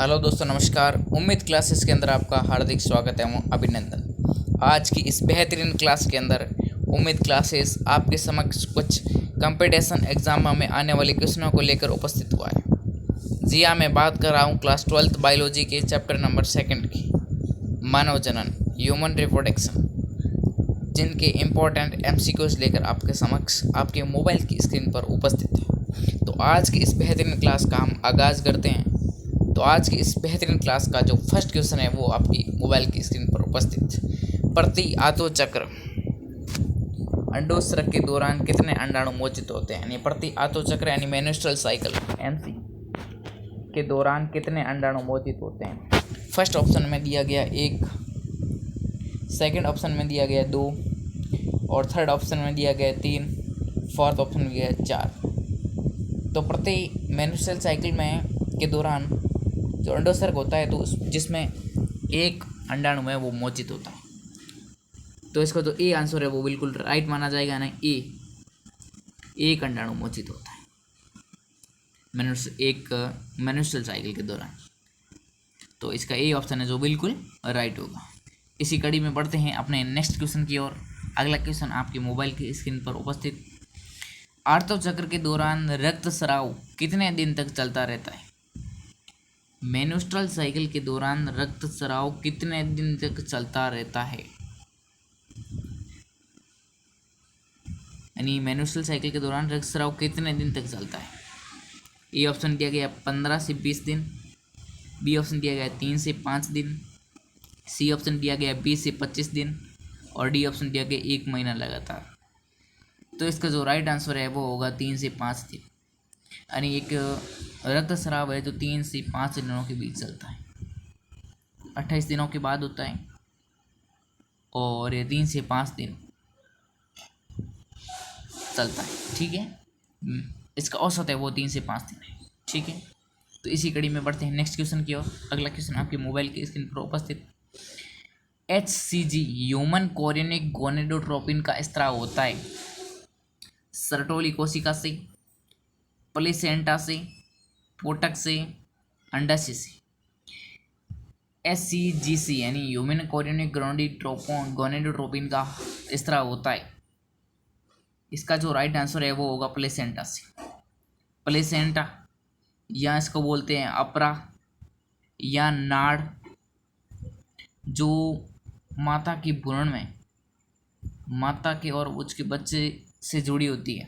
Hello दोस्तों, नमस्कार। उम्मीद क्लासेस के अंदर आपका हार्दिक स्वागत एवं अभिनंदन। आज की इस बेहतरीन क्लास के अंदर उम्मीद क्लासेस आपके समक्ष कुछ कंपटीशन एग्जाम में आने वाले क्वेश्चनों को लेकर उपस्थित हुआ है। जी हाँ, मैं बात कर रहा हूँ क्लास 12th बायोलॉजी के चैप्टर नंबर 2 की, मानव जनन, ह्यूमन रिप्रोडक्शन, जिनके इम्पोर्टेंट एमसीक्यूज लेकर आपके समक्ष आपके मोबाइल की स्क्रीन पर उपस्थित है। तो आज की इस बेहतरीन क्लास का हम आगाज़ करते हैं। तो आज की इस बेहतरीन क्लास का जो फर्स्ट क्वेश्चन है वो आपकी मोबाइल की स्क्रीन पर उपस्थित। प्रति आतो चक्र अंडोत्सर्ग के दौरान कितने अंडाणु मोचित होते हैं? यानी प्रति आतो चक्र यानी मेन्स्ट्रुअल साइकिल एमसी के दौरान कितने अंडाणु मोचित होते हैं? फर्स्ट ऑप्शन में दिया गया 1, सेकंड ऑप्शन में दिया गया 2 और थर्ड ऑप्शन में दिया गया 3, फोर्थ ऑप्शन में दिया 4। तो प्रति मेन्स्ट्रुअल साइकिल में के दौरान जो अंडोत्सर्ग होता है तो जिसमें एक अंडाणु है वो मोचित होता है। तो इसका जो ए आंसर है वो बिल्कुल राइट माना जाएगा ना। एक अंडाणु मोचित होता है मेन्स्ट्रुअल साइकिल के दौरान। तो इसका ए ऑप्शन है जो बिल्कुल राइट होगा। इसी कड़ी में बढ़ते हैं अपने नेक्स्ट क्वेश्चन की ओर। अगला क्वेश्चन आपके मोबाइल की स्क्रीन पर उपस्थित। आर्तव चक्र के दौरान रक्त स्राव कितने दिन तक चलता रहता है? मेन्स्ट्रुअल साइकिल के दौरान रक्त स्राव कितने दिन तक चलता रहता है? यानी मेन्स्ट्रुअल साइकिल के दौरान रक्त स्राव कितने दिन तक चलता है? ए ऑप्शन दिया गया 15 से 20 दिन, बी ऑप्शन दिया गया 3 से 5 दिन, सी ऑप्शन दिया गया 20 से 25 दिन और डी ऑप्शन दिया गया 1 महीना लगातार। तो इसका जो राइट आंसर है वो होगा 3 से 5 दिन। यानी एक रक्तस्राव है जो 3 से 5 दिनों के बीच चलता है। 28 दिनों के बाद होता है और ये 3 से 5 दिन चलता है। ठीक है, इसका औसत है वो 3 से 5 दिन है। ठीक है, तो इसी कड़ी में बढ़ते हैं नेक्स्ट क्वेश्चन की ओर। अगला क्वेश्चन आपके मोबाइल की स्क्रीन पर उपस्थित। HCG ह्यूमन कोरियोनिक गोनेडोट्रोपिन का स्राव होता है सर्टोली कोशिका से, प्लेसेंटा से, पोटक से, अंडाशय से। HCGC यानी ह्यूमन कोरियोनिक गोनेडोट्रोपिन का स्राव होता है। इसका जो राइट आंसर है वो होगा प्लेसेंटा से। प्लेसेंटा या इसको बोलते हैं अपरा या नाड़, जो माता की भ्रूण में माता के और उसके बच्चे से जुड़ी होती है,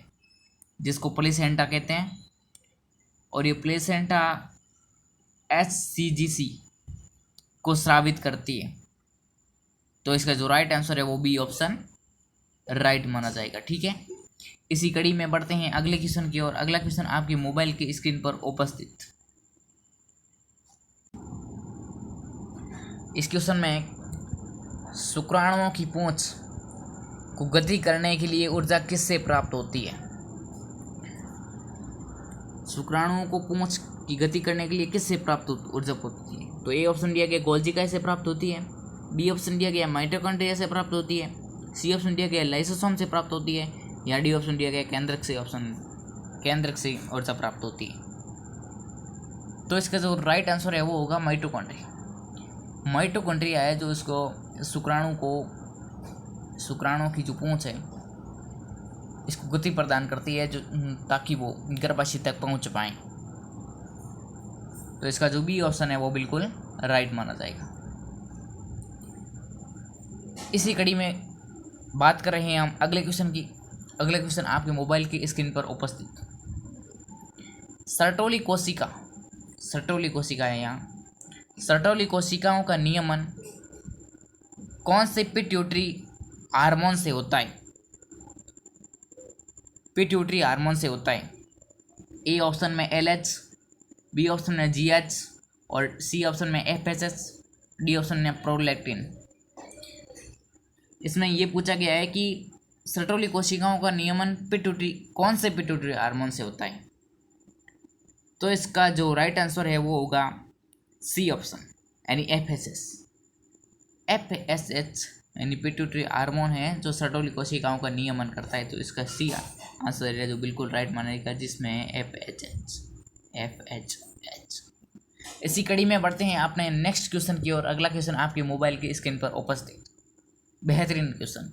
जिसको प्लेसेंटा कहते हैं। और ये प्लेसेंटा HCGC को स्रावित करती है। तो इसका जो राइट आंसर है वो बी ऑप्शन राइट माना जाएगा। ठीक है, इसी कड़ी में बढ़ते हैं अगले क्वेश्चन की ओर। अगला क्वेश्चन आपकी मोबाइल की स्क्रीन पर उपस्थित। इस क्वेश्चन में शुक्राणुओं की पूंछ को गति करने के लिए ऊर्जा किससे प्राप्त होती है? शुक्राणुओं को पूंछ की गति करने के लिए किससे प्राप्त ऊर्जा होती है? तो ए ऑप्शन दिया गया गोल्जिका से प्राप्त होती है, बी ऑप्शन दिया गया माइटोकॉन्ड्रिया से प्राप्त होती है, सी ऑप्शन दिया गया लाइसोसोम से प्राप्त होती है या डी ऑप्शन दिया गया केंद्रक से ऊर्जा प्राप्त होती है। तो इसका जो राइट आंसर है वो होगा माइटोकॉन्ड्रिया। माइटोकॉन्ड्रिया है जो इसको शुक्राणुओं की जो पूंछ है इसको गति प्रदान करती है, जो ताकि वो गर्भाशय तक पहुंच पाए। तो इसका जो बी ऑप्शन है वो बिल्कुल राइट माना जाएगा। इसी कड़ी में बात कर रहे हैं हम अगले क्वेश्चन की। अगला क्वेश्चन आपके मोबाइल की स्क्रीन पर उपस्थित। सर्टोली कोशिका है यहाँ। सर्टोली कोशिकाओं का नियमन कौन से पिट्यूटरी हार्मोन से होता है? पिट्यूटरी हार्मोन से होता है। ए ऑप्शन में LH, बी ऑप्शन में GH और सी ऑप्शन में FSH, डी ऑप्शन में प्रोलैक्टिन। इसमें ये पूछा गया है कि सर्टोली कोशिकाओं का नियमन कौन से पिट्यूटरी हार्मोन से होता है? तो इसका जो राइट आंसर है वो होगा सी ऑप्शन यानी FSH यानी पिट्यूटरी हार्मोन है जो सर्टोली कोशिकाओं का नियमन करता है। तो इसका सी आंसर है जो बिल्कुल राइट मानेगा, जिसमें FHH। इसी कड़ी में बढ़ते हैं अपने नेक्स्ट क्वेश्चन की ओर। अगला क्वेश्चन आपके मोबाइल की स्क्रीन पर उपस्थित, बेहतरीन क्वेश्चन।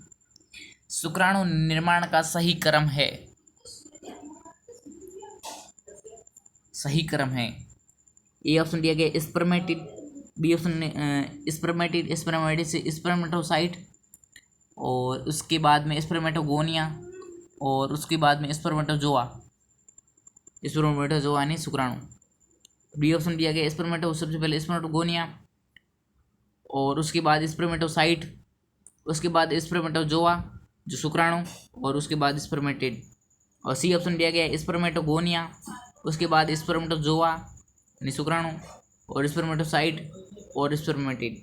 शुक्राणु निर्माण का सही क्रम है, सही क्रम है। ए ऑप्शन दिया गया spermatid, B option spermatid, spermatid से स्पर्मेटोसाइट, और उसके बाद में स्पर्मेटोगोनिया, और उसके बाद में स्पर्मेटोजोआ, स्पर्मेटोजोआ यानी शुक्राणु। बी ऑप्शन दिया गया स्पर्मेटो, सबसे पहले स्पर्मेटोगोनिया, और उसके बाद स्पर्मेटोसाइट, उसके बाद स्पर्मेटोजोआ जो शुक्राणु, और उसके बाद स्पर्मेटिड। और सी ऑप्शन दिया गया स्पर्मेटोगोनिया, उसके बाद स्पर्मेटोजोआ यानी शुक्राणु, और स्पर्मेटोसाइट और स्पर्मेटिड।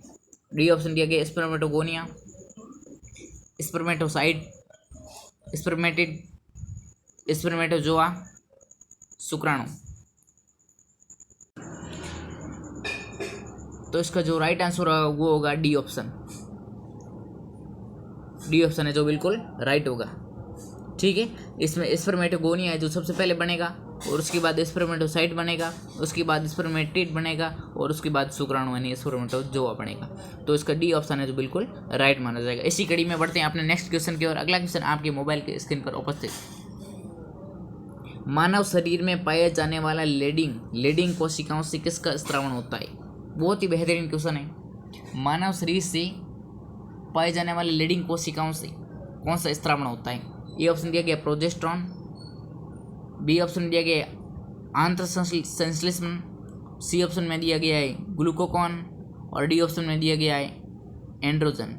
डी ऑप्शन दिया गया स्पर्मेटोगोनिया, स्पर्मेटोसाइट, स्पर्मेटिड, स्पर्मेटोजोआ, शुक्राणु। तो इसका जो राइट आंसर होगा वो होगा डी ऑप्शन। डी ऑप्शन है जो बिल्कुल राइट होगा। ठीक है, इसमें स्पर्मेटोगोनिया है जो सबसे पहले बनेगा, और उसके बाद स्पर्मेटोसाइट बनेगा, उसके बाद स्पर्मेटिड बनेगा, और उसके बाद शुक्राणु यानी स्पर्मेटोजोआ बनेगा। तो इसका डी ऑप्शन है जो बिल्कुल राइट माना जाएगा। इसी कड़ी में बढ़ते हैं अपने नेक्स्ट क्वेश्चन की ओर। अगला क्वेश्चन आपके मोबाइल के स्क्रीन पर उपस्थित, मानव शरीर में पाया जाने वाला लेडिंग कोशिकाओं से किसका स्त्रावण होता है? बहुत ही बेहतरीन क्वेश्चन है। मानव शरीर से पाए जाने वाले लीडिंग कोशिकाओं से कौन सा स्त्रावण होता है? ए ऑप्शन दिया गया प्रोजेस्टेरॉन, बी ऑप्शन दिया गया आंत्र संश्लेषण, सी ऑप्शन में दिया गया है ग्लूकोकॉन, और डी ऑप्शन में दिया गया है एंड्रोजन।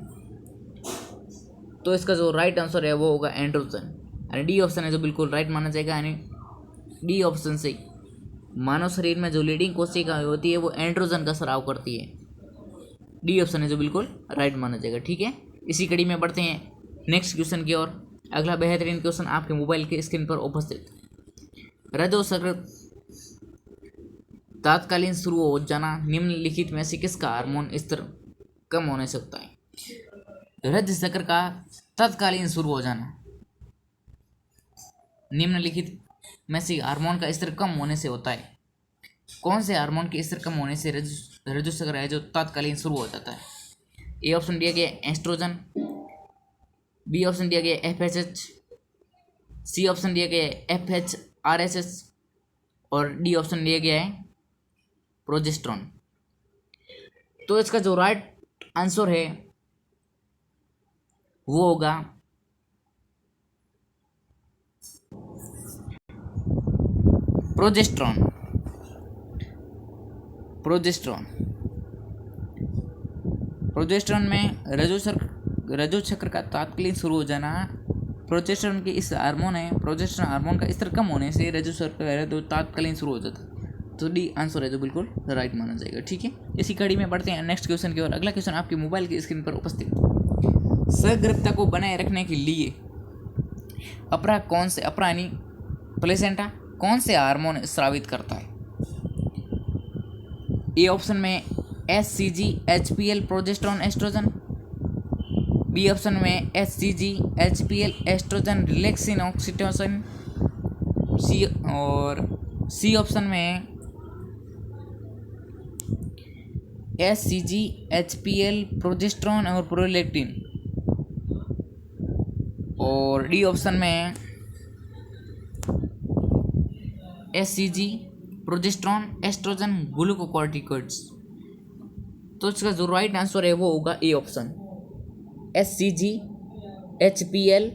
तो इसका जो राइट आंसर है वो होगा एंड्रोजन, यानी डी ऑप्शन है जो बिल्कुल राइट माना जाएगा। यानी डी ऑप्शन से मानव शरीर में जो लीडिंग कोशिका होती है वो एंड्रोजन का स्राव करती है। डी ऑप्शन है जो बिल्कुल राइट माना जाएगा। ठीक है, इसी कड़ी में बढ़ते हैं नेक्स्ट क्वेश्चन की ओर। अगला बेहतरीन क्वेश्चन आपके मोबाइल के स्क्रीन पर उपस्थित, रजोसर्ग तात्कालीन शुरू हो जाना निम्नलिखित में से किसका हार्मोन स्तर कम होने से होता है? रज शक्कर का तत्कालीन शुरू हो जाना निम्नलिखित में से हार्मोन का स्तर कम होने से होता है। कौन से हार्मोन के स्तर कम होने से रजो शक्कर है जो तत्कालीन शुरू हो जाता है? ए ऑप्शन दिया गया एस्ट्रोजन, बी ऑप्शन दिया गया FSH, सी ऑप्शन दिया गया FHRSS, और डी ऑप्शन दिया गया है प्रोजेस्टेरॉन। तो इसका जो राइट आंसर है वो होगा प्रोजेस्टेरॉन। प्रोजेस्टेरॉन में रजो चक्र का तात्कालिक शुरू हो जाना, प्रोजेस्टेरॉन के इस हार्मोन है, प्रोजेस्टेरॉन हार्मोन का स्तर कम होने से रजो चक्र है तो तात्कालिक शुरू हो जाता है। तो डी आंसर है जो बिल्कुल राइट माना जाएगा। ठीक है, इसी कड़ी में बढ़ते हैं नेक्स्ट क्वेश्चन की ओर। अगला क्वेश्चन आपके मोबाइल की स्क्रीन पर उपस्थित, सगर्भता को बनाए रखने के लिए अपरा यानी प्लेसेंटा कौन से हार्मोन स्रावित करता है? ए ऑप्शन में HCG HPL progesterone estrogen, B option में HCG HPL estrogen relaxin oxytocin, C option में HCG HPL प्रोजेस्टेरॉन और प्रोलैक्टिन, और डी ऑप्शन में HCG प्रोजेस्टेरॉन एस्ट्रोजन ग्लूकोकॉर्टिकॉइड्स। तो इसका जो राइट आंसर है वो होगा ए ऑप्शन, HCG HPL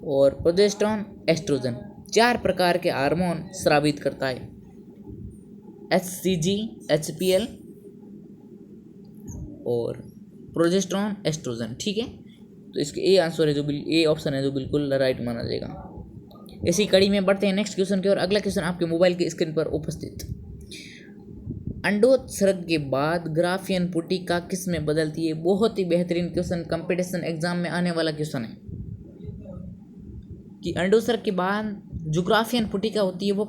और प्रोजेस्टेरॉन एस्ट्रोजन। 4 प्रकार के हार्मोन स्रावित करता है HCG HPL और प्रोजेस्टेरॉन एस्ट्रोजन। ठीक है, तो इसके ए आंसर है जो ए ऑप्शन है जो बिल्कुल राइट माना जाएगा। इसी कड़ी में बढ़ते हैं नेक्स्ट क्वेश्चन की ओर। अगला क्वेश्चन आपके मोबाइल की स्क्रीन पर उपस्थित, अंडोत्सर्ग के बाद ग्राफियन पुटिका किस में बदलती है? बहुत ही बेहतरीन क्वेश्चन, कंपटीशन एग्जाम में आने वाला क्वेश्चन है कि अंडोत्सर्ग के बाद जो ग्राफियन पुटिका होती है वो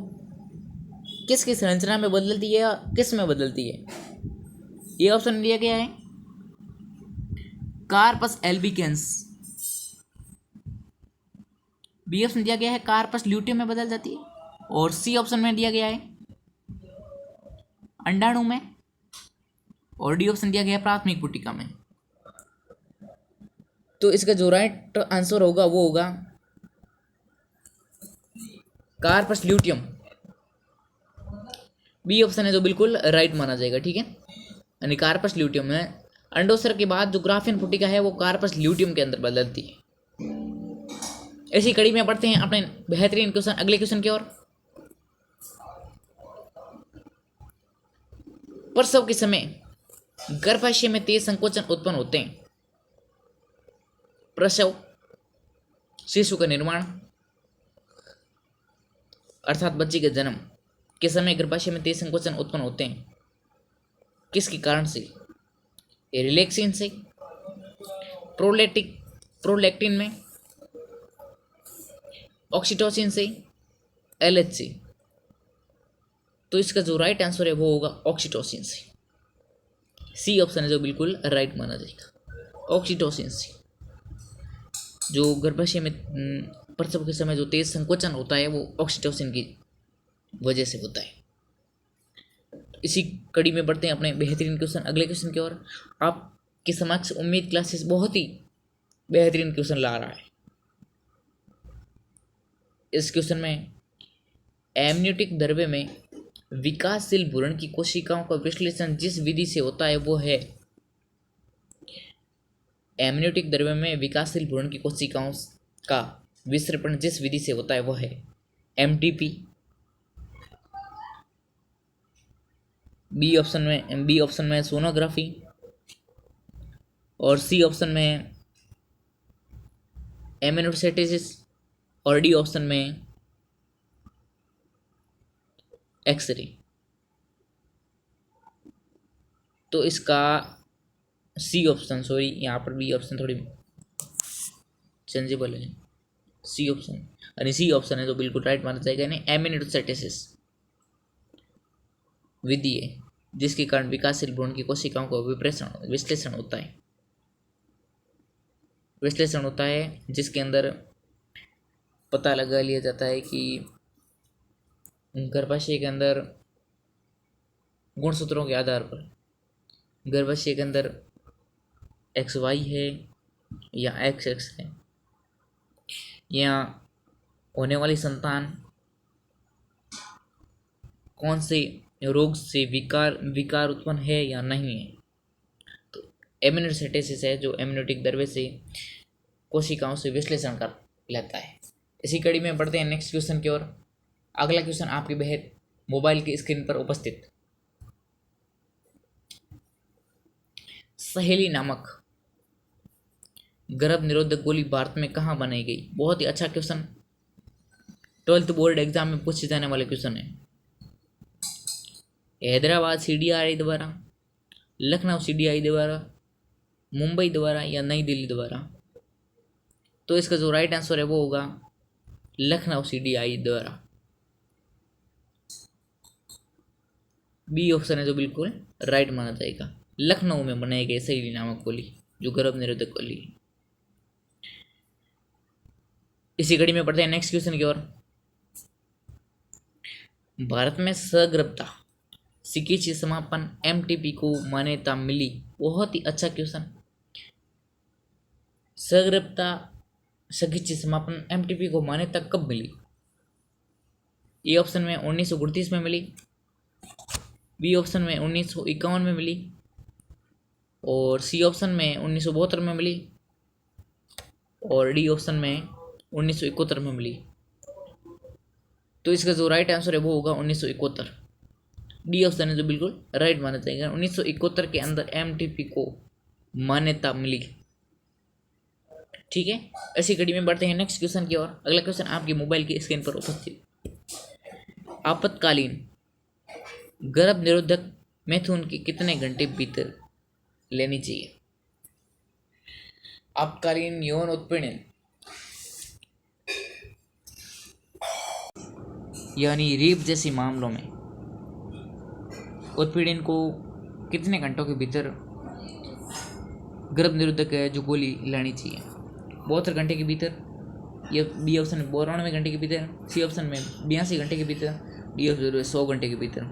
किस किस संरचना में बदलती है या किस में बदलती है? ये ऑप्शन दिया गया है कार्पस एल्बिकेंस, बी ऑप्शन दिया गया है कार्पस ल्यूटियम में बदल जाती है, और सी ऑप्शन में दिया गया है अंडाणु में, और डी ऑप्शन दिया गया प्राथमिक पुटिका में। तो इसका जो राइट आंसर होगा वो होगा कार्पस ल्यूटियम। बी ऑप्शन है जो बिल्कुल राइट माना जाएगा। ठीक है, यानी कार्पस ल्यूटियम है। अंडोत्सर्ग के बाद जो ग्राफियन पुटिका है वो कार्पस ल्यूटियम के अंदर बदलती है। इसी कड़ी में पढ़ते हैं अपने बेहतरीन क्वेश्चन, अगले क्वेश्चन की ओर। प्रसव के समय गर्भाशय में तेज संकोचन उत्पन्न होते हैं। प्रसव, शिशु का निर्माण अर्थात बच्चे के जन्म के समय गर्भाशय में तेज संकोचन उत्पन्न होते हैं। किसके कारण से? रिलैक्सिन से, प्रोलैक्टिन में, ऑक्सीटोसिन से, एलएच से। तो इसका जो राइट आंसर है वो होगा ऑक्सीटोसिन से। सी ऑप्शन है जो बिल्कुल राइट माना जाएगा, ऑक्सीटोसिन से। जो गर्भाशय में प्रसव के समय जो तेज संकोचन होता है वो ऑक्सीटोसिन की वजह से होता है। इसी कड़ी में बढ़ते हैं अपने बेहतरीन क्वेश्चन, अगले क्वेश्चन की ओर। आपके समक्ष उम्मीद क्लासेस बहुत ही बेहतरीन क्वेश्चन ला रहा है। इस क्वेश्चन में एमनियोटिक द्रव्य में विकासशील भ्रूण की कोशिकाओं का विश्लेषण जिस विधि से होता है वो है। एमनियोटिक द्रव्य में विकासशील भ्रूण की कोशिकाओं का विसर्पण जिस विधि से होता है वो है एमटीपी। बी ऑप्शन में सोनोग्राफी, और सी ऑप्शन में एमेनोसाइटोसिस, और डी ऑप्शन में एक्सरे। तो इसका सी ऑप्शन, सॉरी यहाँ पर बी ऑप्शन थोड़ी चेंजेबल है। सी ऑप्शन, यानी सी ऑप्शन है तो बिल्कुल राइट माना जाएगा। यानी एमेनोसाइटोसिस विधि है जिसके कारण विकासशील भ्रूण की कोशिकाओं का विश्लेषण होता है जिसके अंदर पता लगा लिया जाता है कि गर्भाशय के अंदर गुणसूत्रों के आधार पर गर्भाशय के अंदर XY है या XX है, या होने वाली संतान कौन से रोग से विकार उत्पन्न है या नहीं है। तो एमेनोसाइटोसिस है जो एमनियोटिक द्रव्य से कोशिकाओं से विश्लेषण कर लेता है। इसी कड़ी में बढ़ते हैं नेक्स्ट क्वेश्चन की ओर। अगला क्वेश्चन आपके मोबाइल की स्क्रीन पर उपस्थित। सहेली नामक गर्भ निरोधक गोली भारत में कहाँ बनाई गई? बहुत ही अच्छा क्वेश्चन, 12th बोर्ड एग्जाम में पूछे जाने वाले क्वेश्चन है। हैदराबाद CDRI द्वारा, लखनऊ CDI द्वारा, मुंबई द्वारा या नई दिल्ली द्वारा? तो इसका जो राइट आंसर है वो होगा लखनऊ CDI द्वारा। बी ऑप्शन है जो बिल्कुल राइट माना जाएगा। लखनऊ में बनाई गई सहेली नामक गोली जो गर्भ निरोधक गोली है। इसी कड़ी में पढ़ते हैं नेक्स्ट क्वेश्चन की ओर। भारत में सगर्भता चिकित्सीय समापन MTP को मान्यता मिली। बहुत ही अच्छा क्वेश्चन। सगर्भता चिकित्सीय समापन MTP को मान्यता कब मिली? ए ऑप्शन में 1939 में मिली, बी ऑप्शन में 1951 में मिली, और सी ऑप्शन में 1972 में मिली, और डी ऑप्शन में 1971 में मिली। तो इसका जो राइट आंसर है वो होगा 1971। डी ऑप्शन है जो बिल्कुल राइट माना जाएगा। 1971 के अंदर MTP को मान्यता मिली। ठीक है, ऐसी कड़ी में बढ़ते हैं नेक्स्ट क्वेश्चन की ओर। अगला क्वेश्चन आपकी मोबाइल की स्क्रीन पर उपस्थित। आपातकालीन गर्भ निरोधक मैथुन की कितने घंटे भीतर लेनी चाहिए? आपातकालीन यौन उत्पीड़न यानी रेप जैसे मामलों में उत्पीड़न को कितने घंटों के भीतर गर्भ निरोधक है जो गोली लेनी चाहिए? 72 घंटे के भीतर, या बी ऑप्शन में 92 घंटे के भीतर, सी ऑप्शन में 82 घंटे के भीतर, डी ऑप्शन 100 घंटे के भीतर।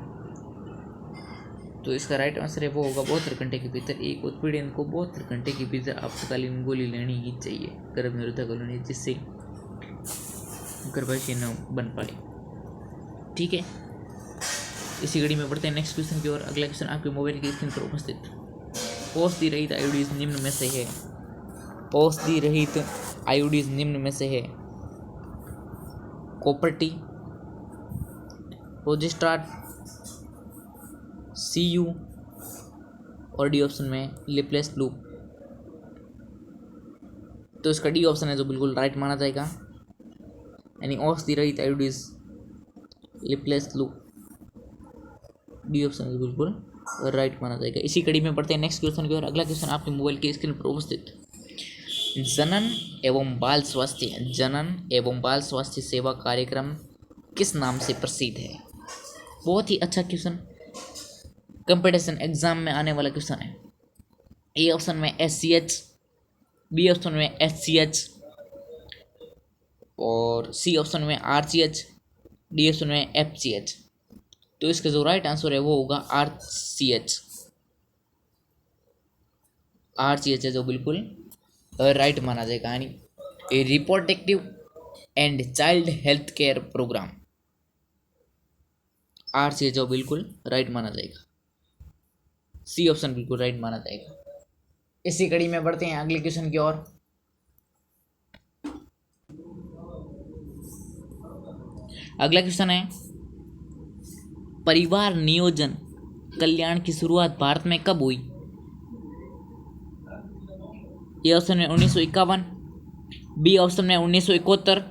तो इसका राइट आंसर है वो होगा 72 घंटे के भीतर एक उत्पीड़न को 72 घंटे के भीतर आपातकालीन गोली लेनी ही चाहिए, गर्भ निरोधक गोली, जिससे गर्भाशय न बन पाए। ठीक है, इसी घड़ी में बढ़ते हैं नेक्स्ट क्वेश्चन की ओर। अगला क्वेश्चन आपके मोबाइल की स्क्रीन पर उपस्थित औषधि रहित आयोडीज निम्न में से है। औषधि रहित आयोडीज निम्न में से है कॉपर टी, प्रोजेस्ट्राट, CU और डी ऑप्शन में लिपलेस लूप। तो इसका डी ऑप्शन है जो बिल्कुल राइट माना जाएगा, यानी औषधि रहित आयोडीज लिपलेस लूप, डी ऑप्शन है बिल्कुल राइट माना जाएगा। इसी कड़ी में बढ़ते हैं नेक्स्ट क्वेश्चन की ओर। अगला क्वेश्चन आपके मोबाइल की स्क्रीन पर उपस्थित जनन एवं बाल स्वास्थ्य सेवा कार्यक्रम किस नाम से प्रसिद्ध है। बहुत ही अच्छा क्वेश्चन, कंपटीशन एग्जाम में आने वाला क्वेश्चन है। ए ऑप्शन में SCH, बी ऑप्शन में HCH और सी ऑप्शन में RCH, डी ऑप्शन में FCH। तो इसका जो राइट आंसर है वो होगा RCH है जो बिल्कुल राइट माना जाएगा, यानी a reproductive and child health care programme, RCH जो बिल्कुल राइट माना जाएगा। सी ऑप्शन बिल्कुल राइट माना जाएगा। इसी कड़ी में बढ़ते हैं अगले क्वेश्चन की ओर। अगला क्वेश्चन है परिवार नियोजन कल्याण की शुरुआत भारत में कब हुई। ए ऑप्शन में 1951, बी ऑप्शन में 1971,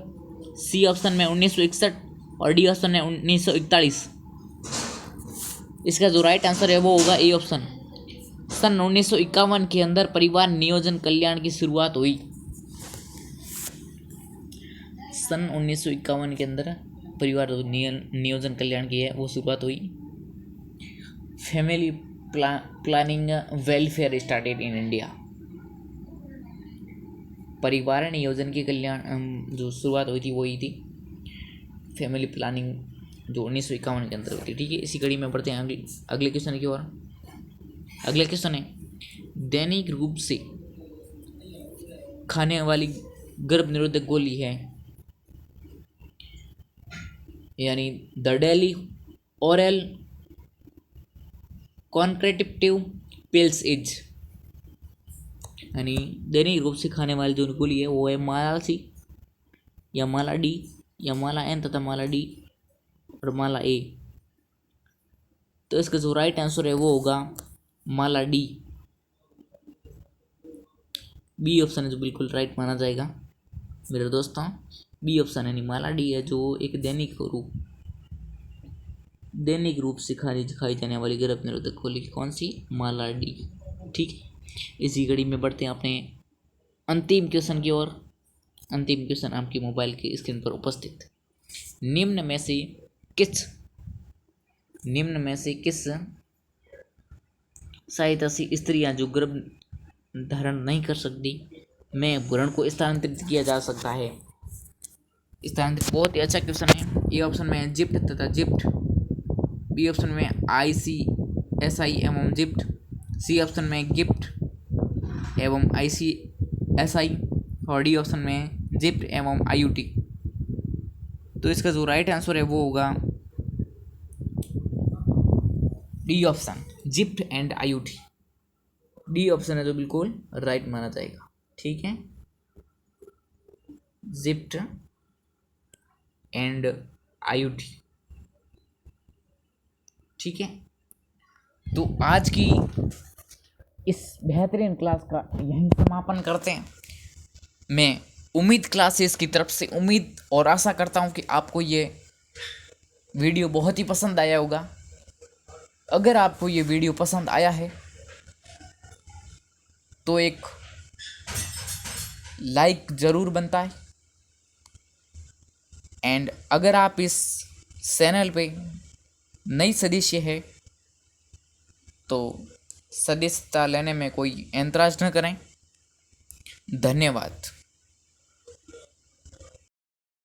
सी ऑप्शन में 1961 और डी ऑप्शन में 1941। इसका जो राइट आंसर है वो होगा ए ऑप्शन। सन 1951 के अंदर परिवार नियोजन कल्याण की शुरुआत हुई। सन 1951 के अंदर परिवार नियोजन कल्याण की है वो शुरुआत हुई। Family planning welfare started in India. परिवार नियोजन की कल्याण जो शुरुआत हुई थी वो ही थी फैमिली प्लानिंग, जो 1951 के अंदर हुई थी। ठीक है, इसी कड़ी में बढ़ते हैं अगले क्वेश्चन की ओर। अगला क्वेश्चन है दैनिक रूप से खाने वाली गर्भ निरोधक गोली है, यानी the daily oral contraceptive pills is, यानी दैनिक रूप से खाने वाली जो गोली है वो है माला सी या माला डी या माला एन तथा माला डी और माला ए। तो इसका जो राइट आंसर है वो होगा माला डी, बी ऑप्शन है जो बिल्कुल राइट माना जाएगा मेरे दोस्तों। बी ऑप्शन यानी माला डी है जो एक दैनिक रूप से खाई जाने वाली गर्भ निरोधक गोली, कौन सी, माला डी। ठीक है, इसी घड़ी में बढ़ते हैं अपने अंतिम क्वेश्चन की ओर। अंतिम क्वेश्चन आपके मोबाइल की स्क्रीन पर उपस्थित निम्न में से किस सहायता से स्त्रियां जो गर्भ धारण नहीं कर सकती में भ्रूण को स्थानांतरित किया जा सकता है। स्थानांतरित, बहुत ही अच्छा क्वेश्चन है। ए ऑप्शन में जिप्ट तथा जिप्ट, बी ऑप्शन में ICSI एवं जिप्ट, सी ऑप्शन में गिफ्ट एवं ICSI और डी ऑप्शन में जिप्ट एवं IUT। तो इसका जो राइट आंसर है वो होगा डी ऑप्शन, जिप्ट एंड IUT। डी ऑप्शन है जो बिल्कुल राइट माना जाएगा। ठीक है, जिप्ट एंड IUT। ठीक है, तो आज की इस बेहतरीन क्लास का यहीं समापन करते हैं। मैं उम्मीद क्लासेस की तरफ से उम्मीद और आशा करता हूं कि आपको ये वीडियो बहुत ही पसंद आया होगा। अगर आपको ये वीडियो पसंद आया है तो एक लाइक ज़रूर बनता है, एंड अगर आप इस चैनल पे नई सदस्य है तो सदस्यता लेने में कोई ऐतराज़ न करें। धन्यवाद।